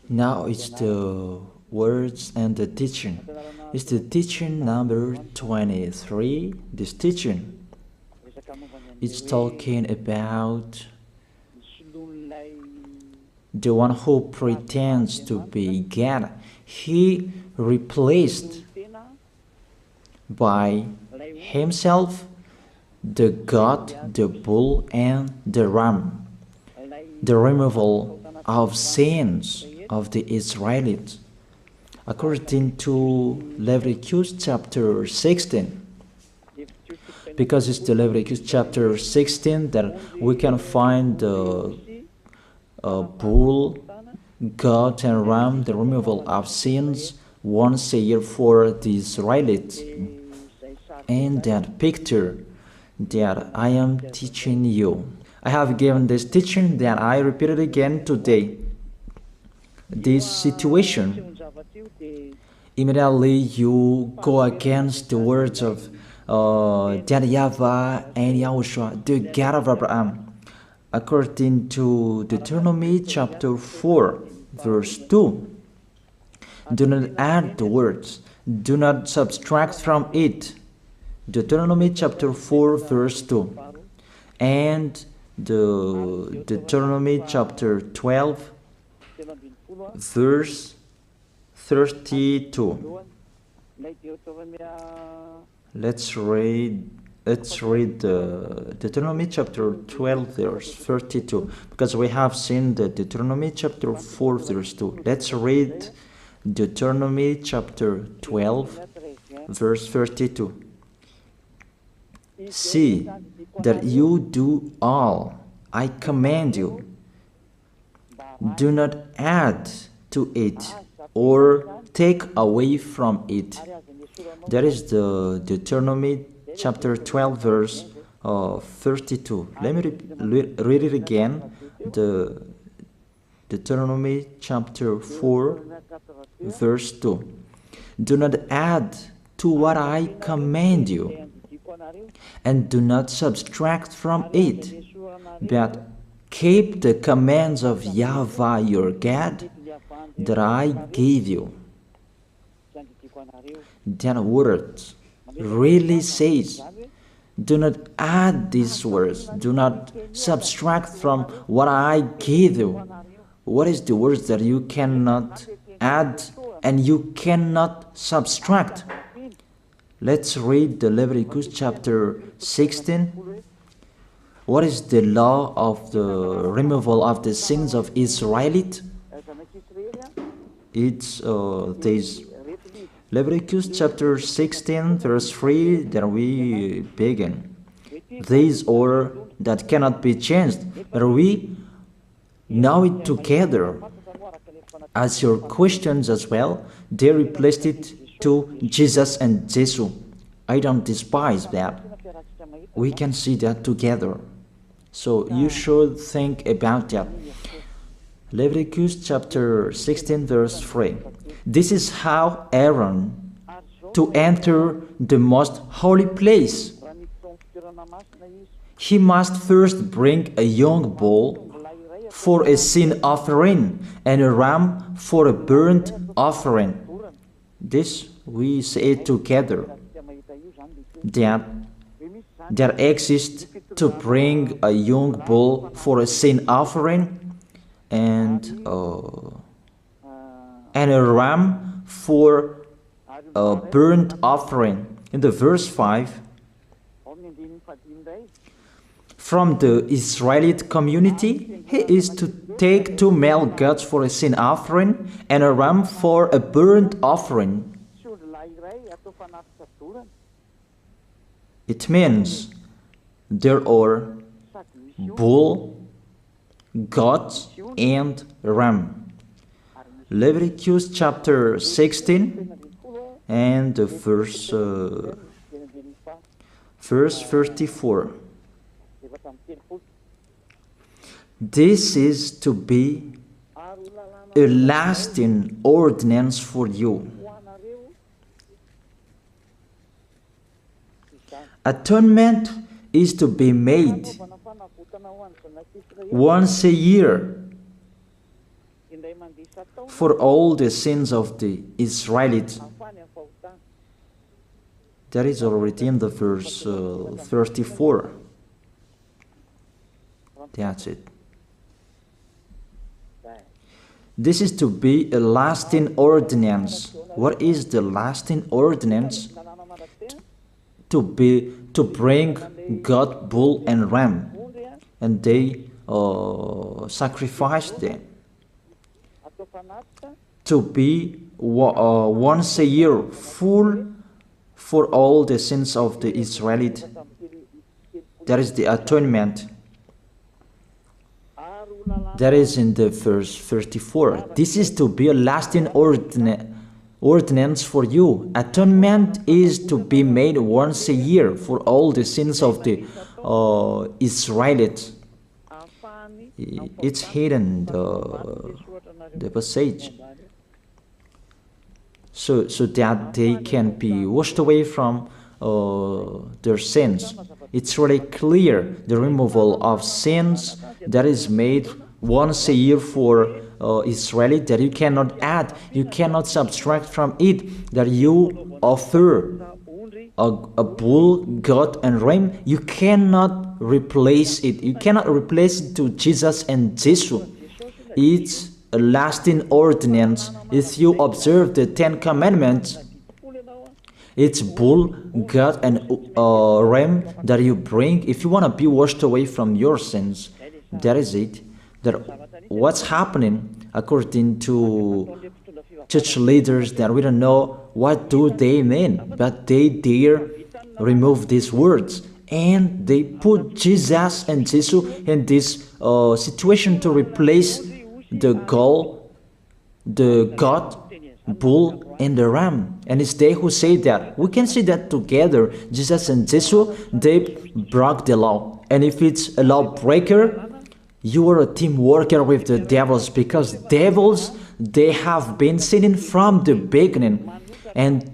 Now it's the words and the teaching. It's the teaching number 23. This teaching, it's talking about the one who pretends to be God. He replaced by himself the goat, the bull, and the ram. The removal of sins of the Israelites. According to Leviticus chapter 16. Because it's the Leviticus chapter 16 that we can find the bull, goat, and ram, the removal of sins once a year for the Israelites. And that picture that I am teaching you. I have given this teaching that I repeated again today. This situation, immediately you go against the words of that YAHVAH and YAHOSHUAH, the God of Abraham. According to Deuteronomy chapter 4, verse 2. Do not add the words, do not subtract from it. Deuteronomy chapter 4, verse 2. And the Deuteronomy chapter 12, verse 32. Let's read Deuteronomy chapter 12, verse 32, because we have seen the Deuteronomy chapter 4, verse 2. Let's read Deuteronomy chapter 12, verse 32. See that you do all I command you. Do not add to it or take away from it. That is the Deuteronomy chapter 12, verse 32. Let me read it again. The Deuteronomy chapter 4, verse 2. Do not add to what I command you, and do not subtract from it, but keep the commands of YAHVAH your God that I gave you. That word really says, do not add these words, do not subtract from what I gave you. What is the words that you cannot add and you cannot subtract? Let's read the Leviticus chapter 16. What is the law of the removal of the sins of Israelite? It's this Leviticus chapter 16, verse 3, that we begin. This order that cannot be changed, but we know it together. As your questions as well, they replaced it to Jesus and Jesus. I don't despise that. We can see that together. So you should think about that. Leviticus chapter 16, verse 3. This is how Aaron to enter the most holy place. He must first bring a young bull for a sin offering and a ram for a burnt offering. This we say together. That exists to bring a young bull for a sin offering and a ram for a burnt offering. In the verse 5, from the Israelite community, he is to take 2 male goats for a sin offering and a ram for a burnt offering. It means there are bull, goat, and ram. Leviticus chapter 16 and the verse 34. This is to be a lasting ordinance for you. Atonement is to be made once a year for all the sins of the Israelites. That is already in the verse 34. That's it. This is to be a lasting ordinance. What is the lasting ordinance? To bring God, bull and ram, and they sacrifice them. To be once a year full for all the sins of the Israelites. That is the atonement. That is in the verse 34. This is to be a lasting ordinance for you. Atonement is to be made once a year for all the sins of the Israelites. It's hidden, the passage. So that they can be washed away from their sins. It's really clear, the removal of sins that is made once a year for Israeli, that you cannot add, you cannot subtract from it, that you offer a bull, goat and ram, you cannot replace it. You cannot replace it to Jesus and Jesus. It's a lasting ordinance. If you observe the 10 Commandments, it's bull, goat and ram that you bring. If you want to be washed away from your sins, that is it. That what's happening according to church leaders, that we don't know what do they mean, but they dare remove these words and they put Jesus and Jesus in this situation to replace the goat, bull and the ram. And it's they who say that. We can see that together, Jesus and Jesus, they broke the law. And if it's a lawbreaker, you are a team worker with the devils, because devils, they have been sinning from the beginning. And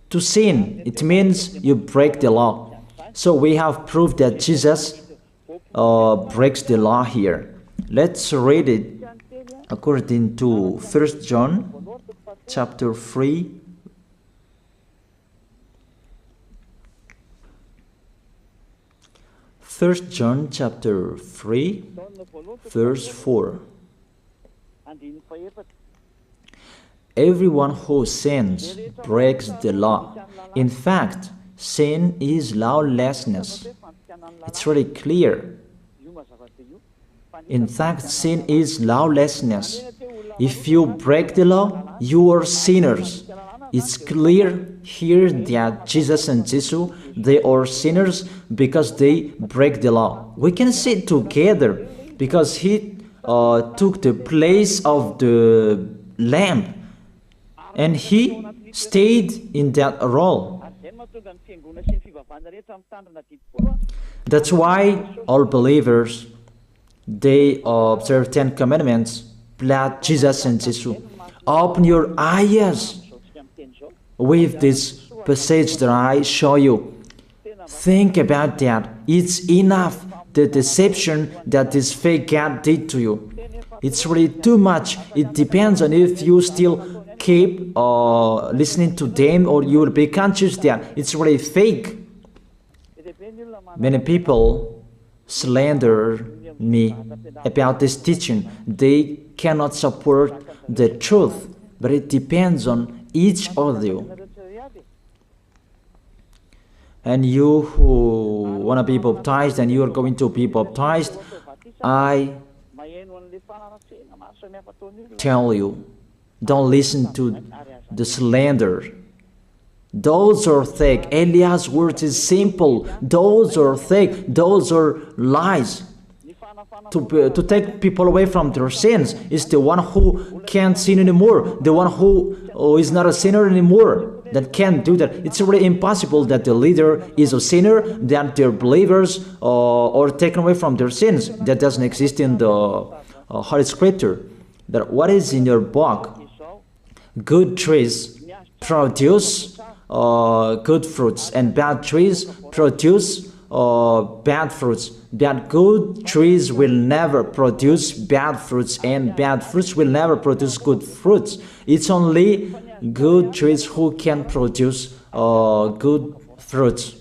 to sin, it means you break the law. So we have proof that Jesus breaks the law here. Let's read it according to 1 John chapter 3. First John chapter 3, verse 4. Everyone who sins breaks the law. In fact, sin is lawlessness. It's really clear. In fact, sin is lawlessness. If you break the law, you are sinners. It's clear here that Jesus and Jesus, they are sinners because they break the law. We can see it together because he took the place of the lamb and he stayed in that role. That's why all believers, they observe 10 commandments, blood, Jesus and Jesus. Open your eyes with this passage that I show you. Think about that. It's enough, the deception that this fake God did to you. It's really too much. It depends on if you still keep listening to them, or you will be conscious that it's really fake. Many people slander me about this teaching. They cannot support the truth, but it depends on each of you. And you who want to be baptized and you are going to be baptized, I tell you, don't listen to the slander. Those are fake. Eliah's words is simple. Those are fake. Those are lies. To take people away from their sins is the one who can't sin anymore. The one who is not a sinner anymore, that can't do that. It's really impossible that the leader is a sinner, that their believers are taken away from their sins. That doesn't exist in the Holy Scripture. That what is in your book? Good trees produce good fruits, and bad trees produce bad fruits. That good trees will never produce bad fruits, and bad fruits will never produce good fruits. It's only good trees who can produce good fruits.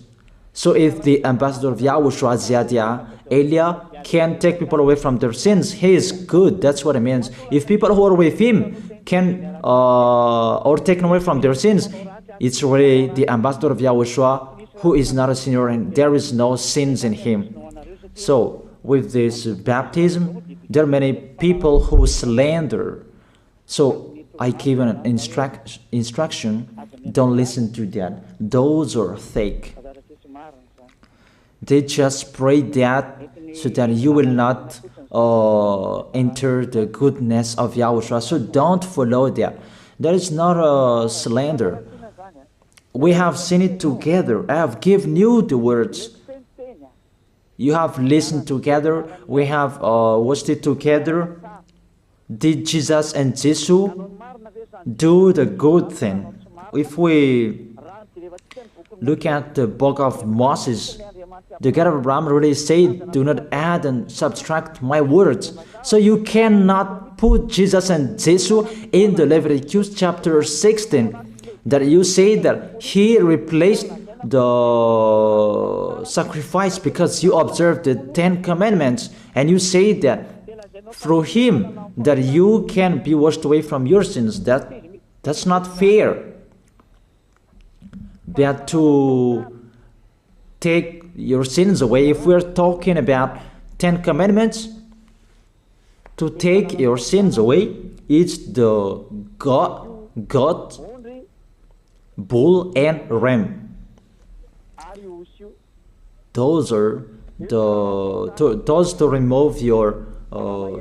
So if the ambassador of Yahushua, Ziyadiyah, Elia, can take people away from their sins, he is good. That's what it means. If people who are with him can or taken away from their sins, it's really the ambassador of Yahushua who is not a sinner, and there is no sins in him. So with this baptism, there are many people who slander. So I give an instruction, don't listen to that. Those are fake. They just pray that so that you will not enter the goodness of Yahushua. So don't follow that. That is not a slander. We have seen it together. I have given you the words. You have listened together. We have watched it together. Did Jesus and Jesus do the good thing? If we look at the book of Moses, the God of Abraham really said, do not add and subtract my words. So you cannot put Jesus and Jesus in the Leviticus chapter 16. That you say that he replaced the sacrifice because you observed the 10 commandments, and you say that through him that you can be washed away from your sins. That's not fair. That to take your sins away, if we're talking about 10 commandments, to take your sins away, it's the goat, bull, and ram. Those are those to remove your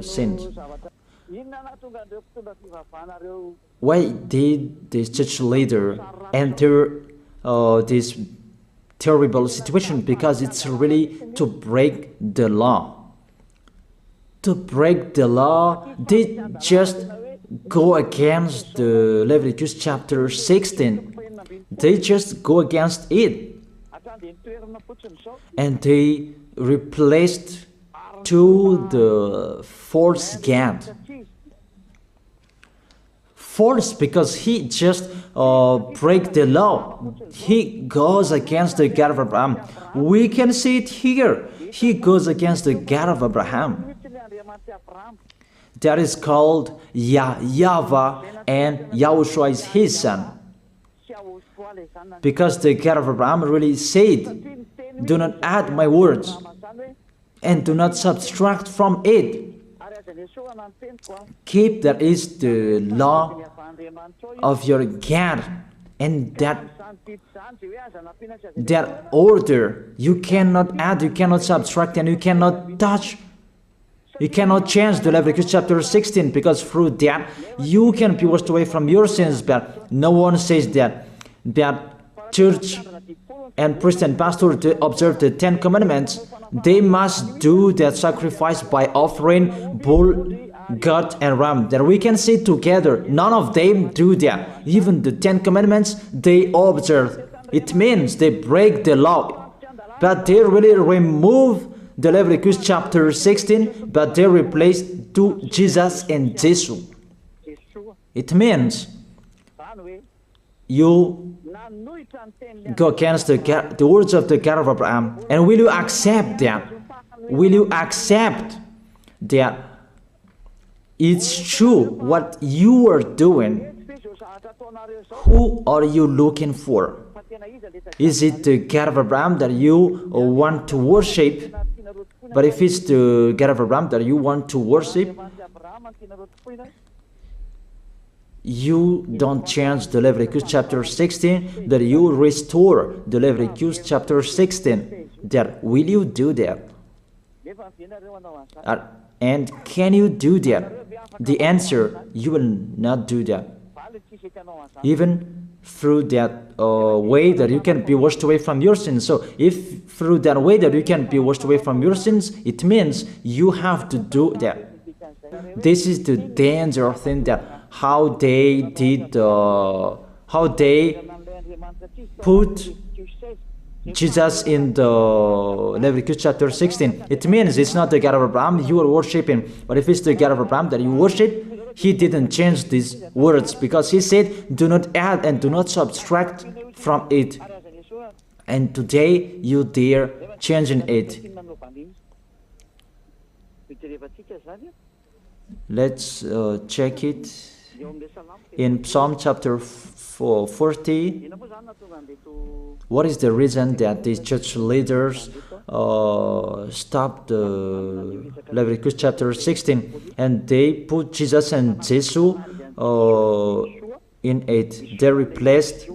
sins. Why did this church leader enter this terrible situation? Because it's really to break the law. To break the law, they just go against the Leviticus chapter 16. They just go against it. And they replaced to the false God. False because he just break the law. He goes against the God of Abraham. We can see it here. He goes against the God of Abraham. That is called YAHVAH, and Yahushua is his son. Because the God of Abraham really said, do not add my words and do not subtract from it. Keep, that is the law of your God, and that order. You cannot add, you cannot subtract, and you cannot touch. You cannot change the Leviticus chapter 16, because through that you can be washed away from your sins. But no one says that church and priest and pastor to observe the 10 commandments, they must do that sacrifice by offering bull, goat, and ram. That we can see together. None of them do that. Even the 10 commandments they observe. It means they break the law, but they really remove the Leviticus chapter 16, but they replace to Jesus and Jesus. It means you go against the words of the God of Abraham. And will you accept that? Will you accept that it's true what you are doing? Who are you looking for? Is it the God of Abraham that you want to worship? But if it's the God of Abraham that you want to worship, you don't change the Leviticus chapter 16, that you restore the Leviticus chapter 16. That will you do that? And can you do that? The answer, you will not do that. Even through that way that you can be washed away from your sins. So if through that way that you can be washed away from your sins, it means you have to do that. This is the danger thing, that how they did, how they put Jesus in the Leviticus chapter 16. It means it's not the God of Abraham you are worshiping, but if it's the God of Abraham that you worship, he didn't change these words, because he said, do not add and do not subtract from it. And today you dare changing it. Let's check it in Psalm chapter 40. What is the reason that these church leaders stopped the Leviticus chapter 16 and they put Jesus and Jesus in it? They replaced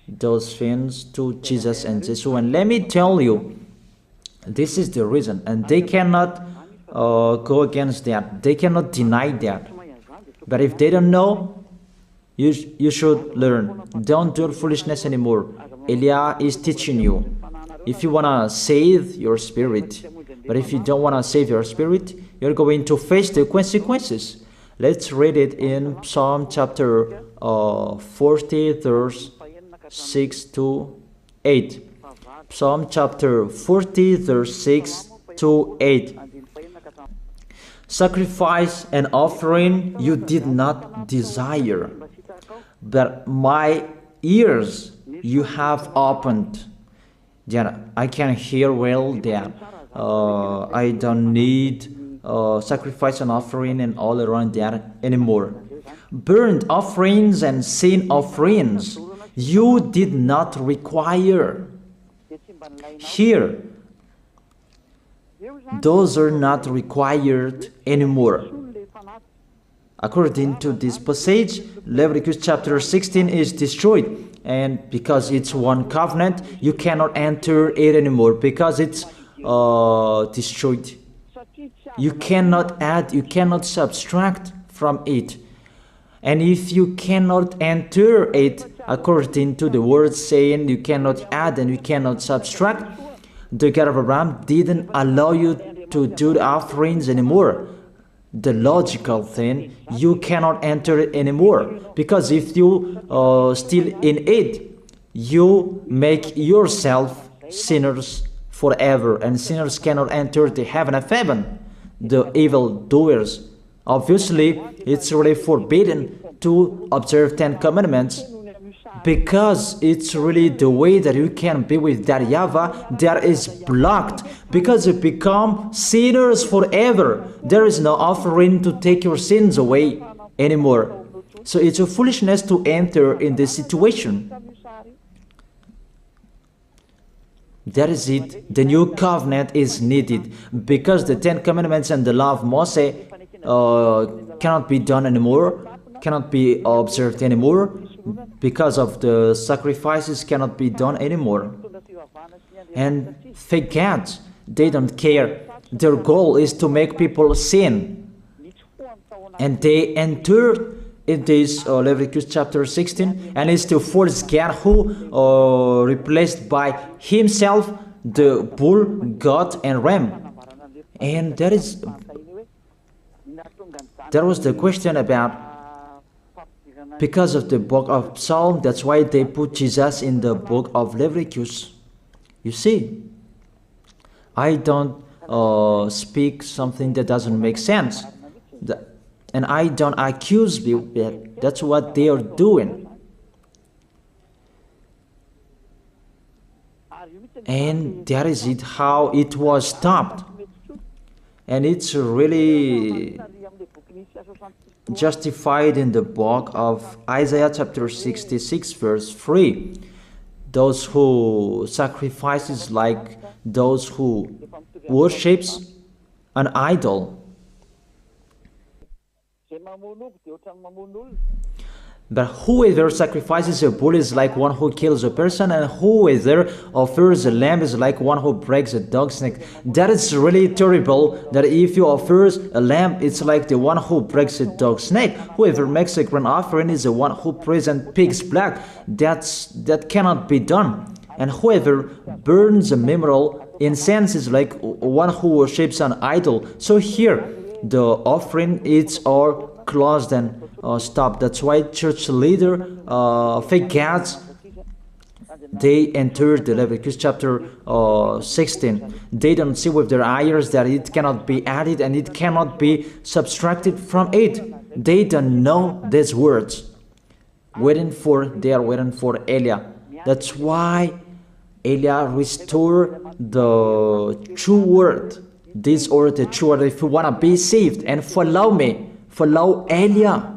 those things to Jesus and Jesus. And let me tell you, this is the reason, and they cannot go against that. They cannot deny that. But if they don't know, you should learn. Don't do foolishness anymore. Elia is teaching you. If you want to save your spirit, but if you don't want to save your spirit, you're going to face the consequences. Let's read it in Psalm chapter 40, verse 6 to 8. Psalm chapter 40, verse 6 to 8. Sacrifice and offering you did not desire, but my ears you have opened. Yeah, I can hear well that I don't need sacrifice and offering and all around that anymore. Burnt offerings and sin offerings you did not require. Here, those are not required anymore. According to this passage, Leviticus chapter 16 is destroyed, and because it's one covenant, you cannot enter it anymore because it's destroyed. You cannot add, you cannot subtract from it. And if you cannot enter it according to the word saying you cannot add and you cannot subtract, the God of Abraham didn't allow you to do the offerings anymore. The logical thing, you cannot enter it anymore, because if you still in it, you make yourself sinners forever, and sinners cannot enter the heaven of heaven, the evil doers. Obviously, it's really forbidden to observe 10 commandments, because it's really the way that you can be with that YAHVAH that is blocked, because you become sinners forever. There is no offering to take your sins away anymore. So it's a foolishness to enter in this situation. That is it. The new covenant is needed, because the 10 commandments and the law of Moses cannot be done anymore, cannot be observed anymore, because of the sacrifices cannot be done anymore. And fake gods, they don't care. Their goal is to make people sin. And they entered in this Leviticus chapter 16, and it's to force God who replaced by himself the bull, goat, and ram. And that was the question about, because of the book of Psalm, that's why they put Jesus in the book of Leviticus. You see, I don't speak something that doesn't make sense. And I don't accuse people. That's what they are doing. And that is it, how it was stopped. And it's really justified in the book of Isaiah chapter 66 verse 3. Those who sacrifices like those who worships an idol. But whoever sacrifices a bull is like one who kills a person, and whoever offers a lamb is like one who breaks a dog's neck. That is really terrible, that if you offer a lamb, it's like the one who breaks a dog's neck. Whoever makes a grain offering is the one who presents pig's blood. That cannot be done. And whoever burns a memorial incense is like one who worships an idol. So here, the offering is all closed and stopped. That's why church leader, fake gods, they entered the Leviticus chapter 16. They don't see with their eyes that it cannot be added and it cannot be subtracted from it. They don't know these words. They are waiting for Elia. That's why Elia restored the true word. This or the true word. If you want to be saved and follow me, follow Elia.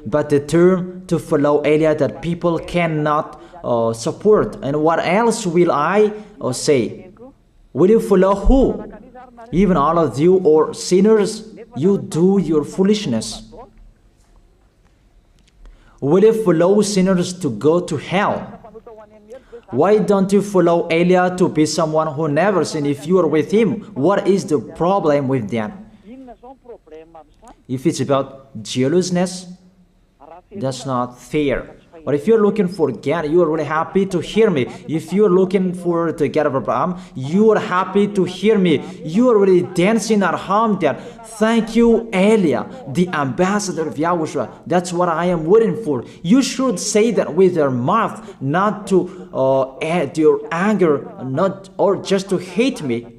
But the term to follow Elia that people cannot support. And what else will I say? Will you follow who? Even all of you or sinners, you do your foolishness. Will you follow sinners to go to hell? Why don't you follow Elia to be someone who never sinned if you are with him? What is the problem with that? If it's about jealousness, that's not fair. But if you're looking for God, you are really happy to hear me. If you're looking for the God of Abraham, you are happy to hear me. You are really dancing at home there. Thank you, Elia, the ambassador of Yahushua. That's what I am waiting for. You should say that with your mouth, not to add your anger, not or just to hate me.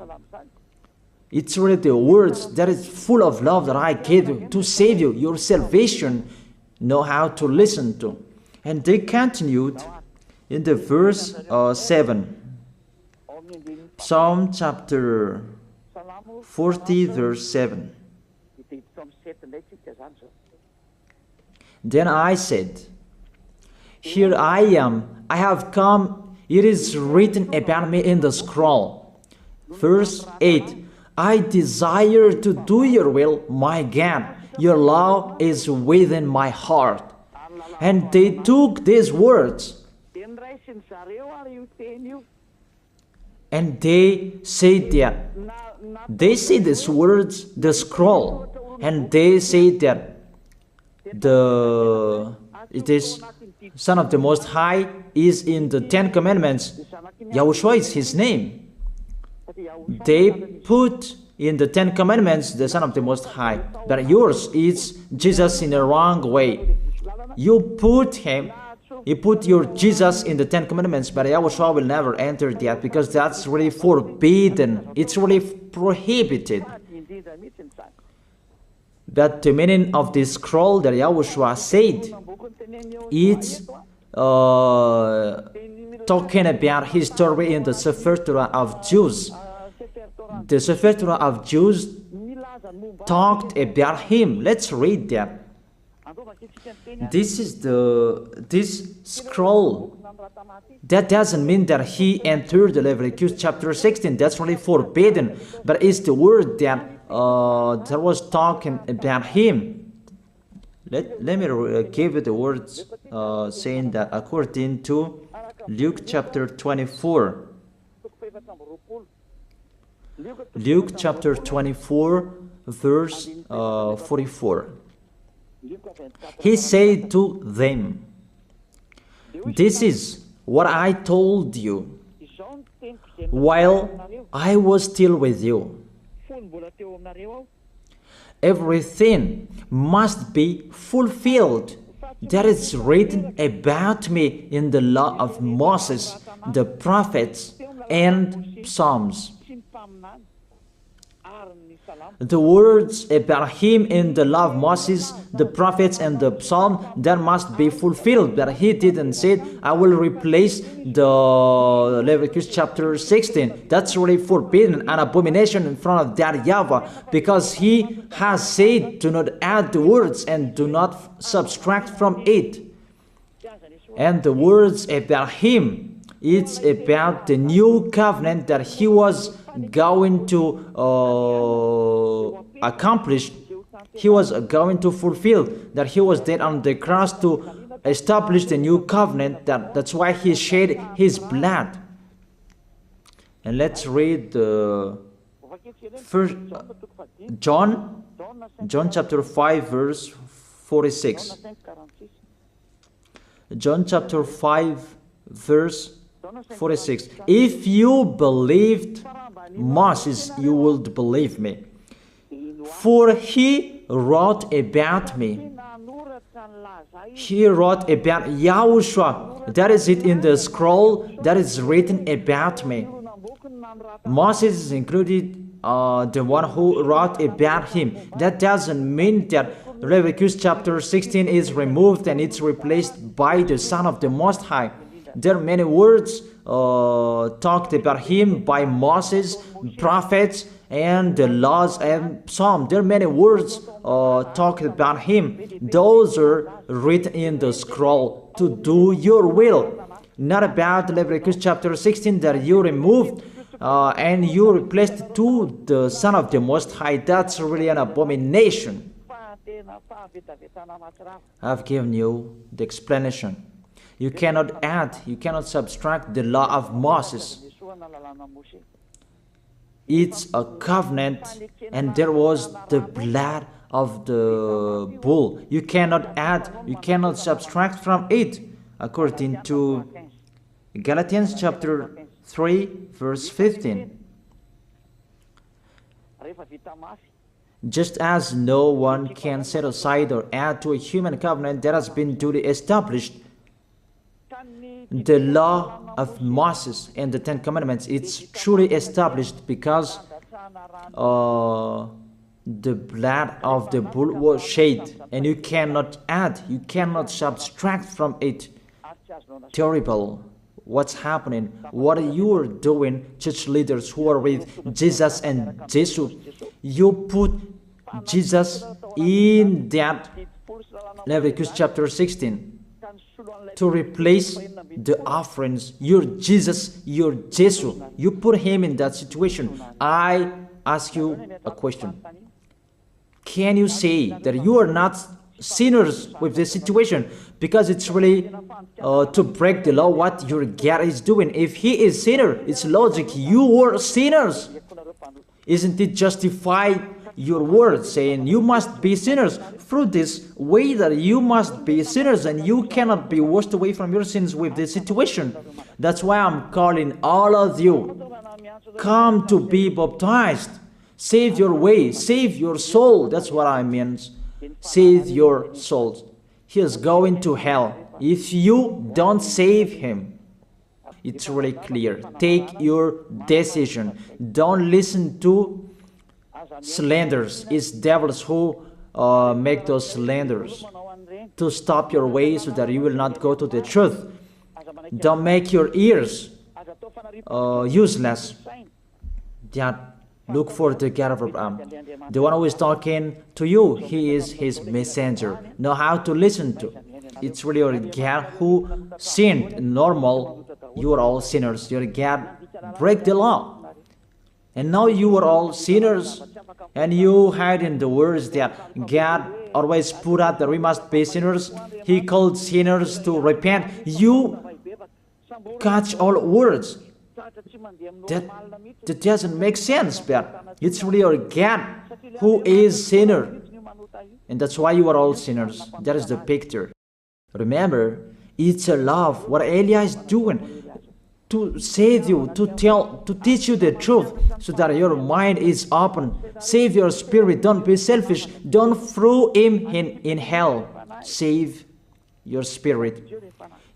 It's really the words that is full of love that I gave you to save you. Your salvation, know how to listen to. And they continued in the verse 7. Psalm chapter 40 verse 7. Then I said, here I am, I have come, it is written about me in the scroll. Verse 8. I desire to do your will, my God. Your law is within my heart. And they took these words and they said that they say these words, the scroll, and they say that it is Son of the Most High is in the 10 Commandments. Yahushua is his name. They put in the 10 Commandments the Son of the Most High, but yours is Jesus in the wrong way. You put your Jesus in the 10 Commandments, but Yahushua will never enter that because that's really forbidden. It's really prohibited. But the meaning of this scroll that Yahushua said, it's talking about his story in the Sefer Torah of Jews. The Sefer Torah of Jews talked about him. Let's read that. This scroll. That doesn't mean that he entered the Leviticus chapter 16. That's really forbidden. But it's the word that was talking about him. Let me give you the words saying that according to Luke chapter 24. Luke chapter 24 verse 44. He said to them, this is what I told you while I was still with you. Everything must be fulfilled that is written about me in the law of Moses, the prophets, and Psalms. The words about him in the law of Moses, the prophets, and the psalm, that must be fulfilled. But he didn't say, I will replace the Leviticus chapter 16. That's really forbidden, an abomination in front of that YAHVAH, because he has said, do not add the words and do not subtract from it. And the words about him, it's about the new covenant that he was going to accomplish. He was going to fulfill, that he was dead on the cross to establish the new covenant. That's why he shed his blood. And let's read first John chapter 5 verse 46. John chapter 5 verse 46. If you believed Moses, you would believe me, for he wrote about me. He wrote about Yahushua, That is it in the scroll that is written about me. Moses is included, the one who wrote about him. That doesn't mean that Leviticus chapter 16 is removed and it's replaced by the Son of the Most High. There are many words talked about him by Moses, prophets, and the laws and Psalm. There are many words talked about him. Those are written in the scroll to do your will. Not about Leviticus chapter 16 that you removed and you replaced to the Son of the Most High. That's really an abomination. I've given you the explanation. You cannot add, you cannot subtract the law of Moses. It's a covenant, and there was the blood of the bull. You cannot add, you cannot subtract from it, according to Galatians chapter 3, verse 15. Just as no one can set aside or add to a human covenant that has been duly established, the law of Moses and the Ten Commandments, it's truly established because the blood of the bull was shed, and you cannot add, you cannot subtract from it. Terrible. What's happening? What you are doing, church leaders who are with Jesus and Jesus, you put Jesus in that Leviticus chapter 16 to replace the offerings. You're Jesus, you're Jesus. You put him in that situation. I ask you a question. Can you say that you are not sinners with this situation? Because it's really to break the law what your God is doing. If he is sinner, it's logic. You are sinners. Isn't it justify your word saying you must be sinners through this way that you must be sinners and you cannot be washed away from your sins with this situation? That's why I'm calling all of you, come to be baptized. Save your way, save your soul. That's what I mean. Save your souls. He is going to hell if you don't save him. It's really clear. Take your decision. Don't listen to slanders. It's devils who make those slanders to stop your way so that you will not go to the truth. Don't make your ears useless. Look for the God of Abraham. The one who is talking to you, he is his messenger. Know how to listen to. It's really your God who sinned. Normal, you are all sinners. Your God break the law. And now you are all sinners. And you hide in the words that God always put out that we must be sinners. He called sinners to repent. You catch all words. That doesn't make sense, but it's really your God who is sinner. And that's why you are all sinners. That is the picture. Remember, it's a love. What Elia is doing to save you, to teach you the truth so that your mind is open. Save your spirit. Don't be selfish. Don't throw him in hell. Save your spirit.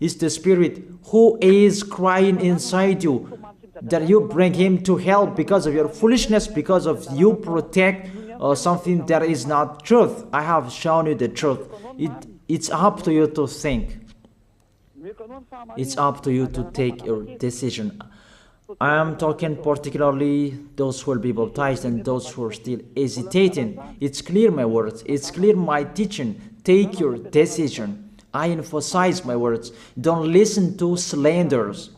It's the spirit who is crying inside you that you bring him to hell because of your foolishness, because of you protect something that is not truth. I have shown you the truth. It's up to you to think. It's up to you to take your decision. I am talking particularly those who will be baptized and those who are still hesitating. It's clear my words. It's clear my teaching. Take your decision. I emphasize my words. Don't listen to slanders.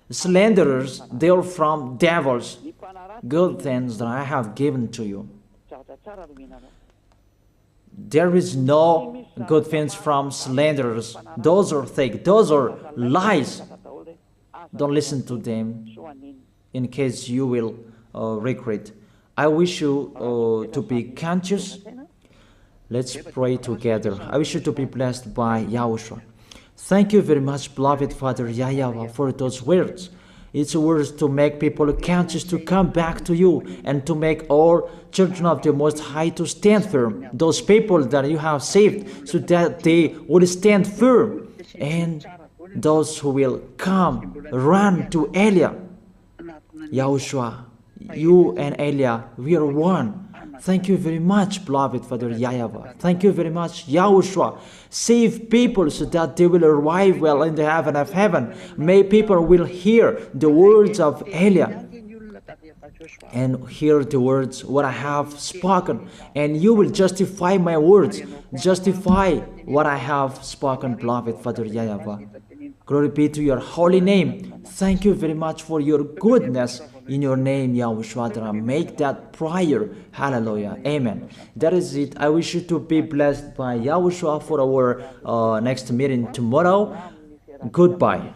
Slanderers, they are from devils. Good things that I have given to you. There is no good things from slanderers. Those are fake. Those are lies. Don't listen to them in case you will regret. I wish you to be conscious. Let's pray together. I wish you to be blessed by YAHOSHUAH. Thank you very much, beloved Father YAHVAH, for those words. It's words to make people conscious to come back to you and to make all children of the Most High to stand firm. Those people that you have saved so that they will stand firm and those who will come, run to Elia. Yahushua, you and Elia, we are one. Thank you very much, beloved Father YAHVAH. Thank you very much, Yahushua. Save people so that they will arrive well in the heaven of heaven. May people will hear the words of Elia and hear the words what I have spoken, and you will justify my words, justify what I have spoken, beloved Father YAHVAH. Glory be to your holy name. Thank you very much for your goodness. In your name, Yahushua, that I make that prayer. Hallelujah. Amen. That is it. I wish you to be blessed by Yahushua for our next meeting tomorrow. Goodbye.